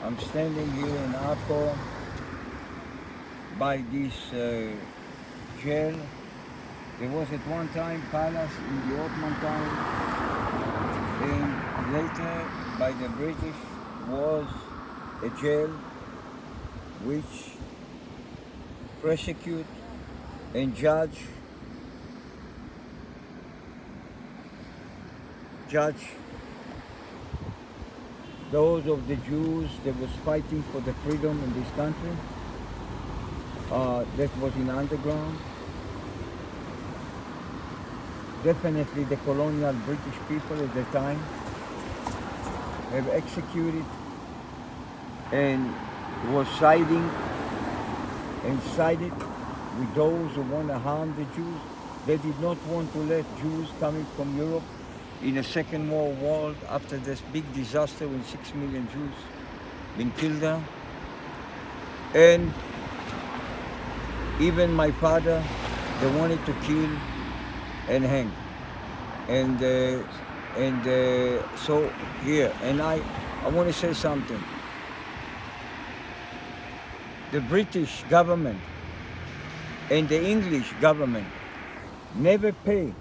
I'm standing here in Akko by this jail. There was at one time palace in the Ottoman time, and later by the British was a jail which persecute and judge those of the Jews that was fighting for the freedom in this country. That was in underground. Definitely the colonial British people at the time have executed and was sided with those who want to harm the Jews. They did not want to let Jews coming from Europe in the Second World War after this big disaster when 6 million Jews been killed there. And even my father, they wanted to kill and hang. And so here, and I want to say something. The British government and the English government never pay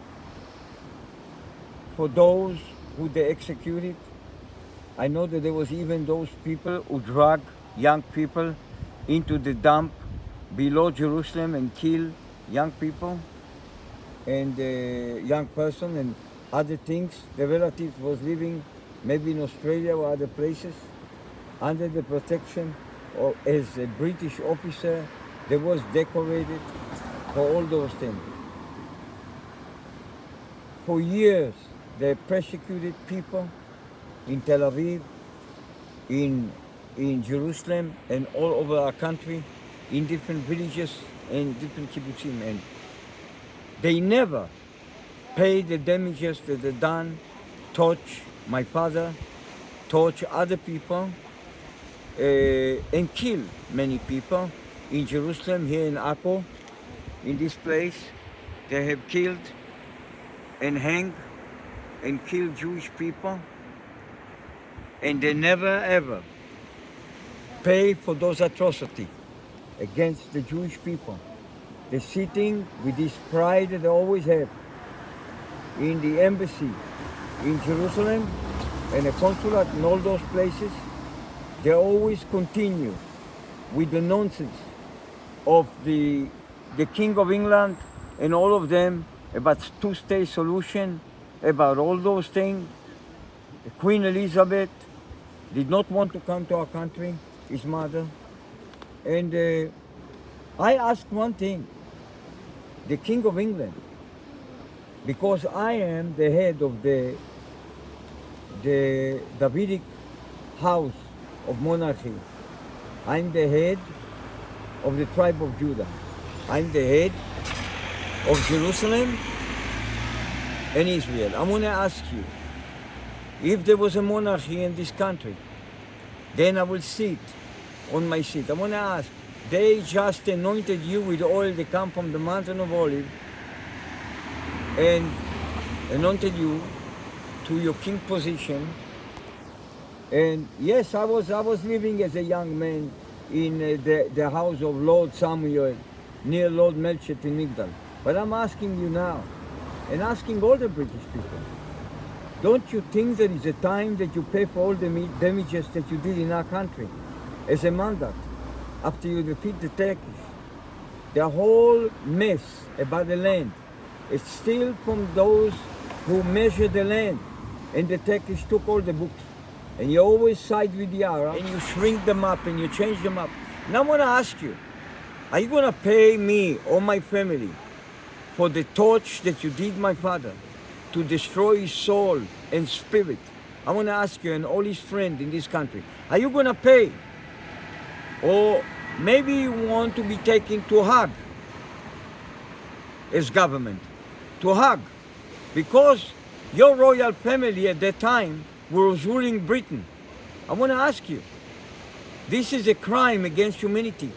for those who they executed. I know that there was even those people who drag young people into the dump below Jerusalem and kill young people and young person and other things. The relative was living maybe in Australia or other places under the protection of, as a British officer. They was decorated for all those things. For years, they persecuted people in Tel Aviv, in Jerusalem, and all over our country, in different villages and different kibbutzim. And they never paid the damages that they done, touch my father, touch other people, and kill many people in Jerusalem, here in Akko, in this place. They have killed and hanged and killed Jewish people, and they never ever pay for those atrocities against the Jewish people. They're sitting with this pride that they always have in the embassy in Jerusalem and a consulate in all those places. They always continue with the nonsense of the King of England and all of them about two-state solution, about all those things. Queen Elizabeth did not want to come to our country, his mother. And I ask one thing, the King of England, because I am the head of the Davidic house of monarchy. I'm the head of the tribe of Judah. I'm the head of Jerusalem and Israel. I want to ask you, if there was a monarchy in this country, then I will sit on my seat. I want to ask, they just anointed you with oil that come from the mountain of Olive and anointed you to your king position. And yes, I was living as a young man in the house of Lord Samuel near Lord Melchett in Migdal. But I'm asking you now, and asking all the British people, don't you think there is a time that you pay for all the damages that you did in our country as a mandat after you defeat the Turkish? The whole mess about the land is still from those who measured the land, and the Turkish took all the books. And you always side with the Arab, and you shrink them up and you change them up. Now I want to ask you, are you going to pay me or my family for the torch that you did my father to destroy his soul and spirit? I want to ask you and all his friends in this country, are you going to pay? Or maybe you want to be taken to hug as government, to hug, because your royal family at that time was ruling Britain. I want to ask you, this is a crime against humanity.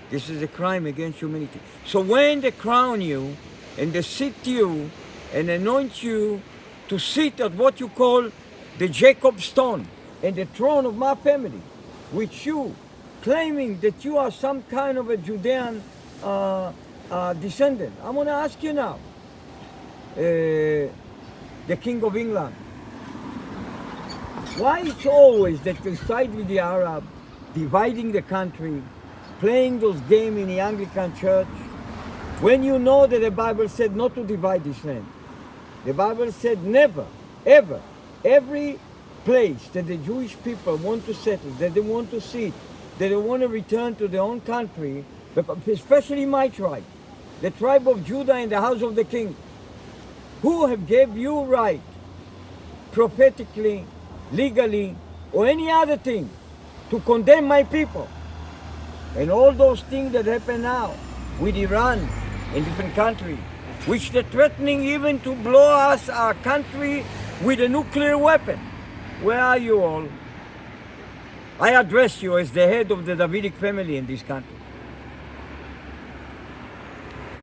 This is a crime against humanity. So when they crown you and they sit you and anoint you to sit at what you call the Jacob stone and the throne of my family, with you, claiming that you are some kind of a Judean descendant. I'm going to ask you now, the King of England, why it's always that you side with the Arab, dividing the country, playing those games in the Anglican Church, when you know that the Bible said not to divide this land? The Bible said never, ever, every place that the Jewish people want to settle, that they want to sit, that they want to return to their own country, but especially my tribe, the tribe of Judah and the house of the king, who have gave you right, prophetically, legally, or any other thing, to condemn my people. And all those things that happen now with Iran and different countries, which they're threatening even to blow us, our country, with a nuclear weapon. Where are you all? I address you as the head of the Davidic family in this country.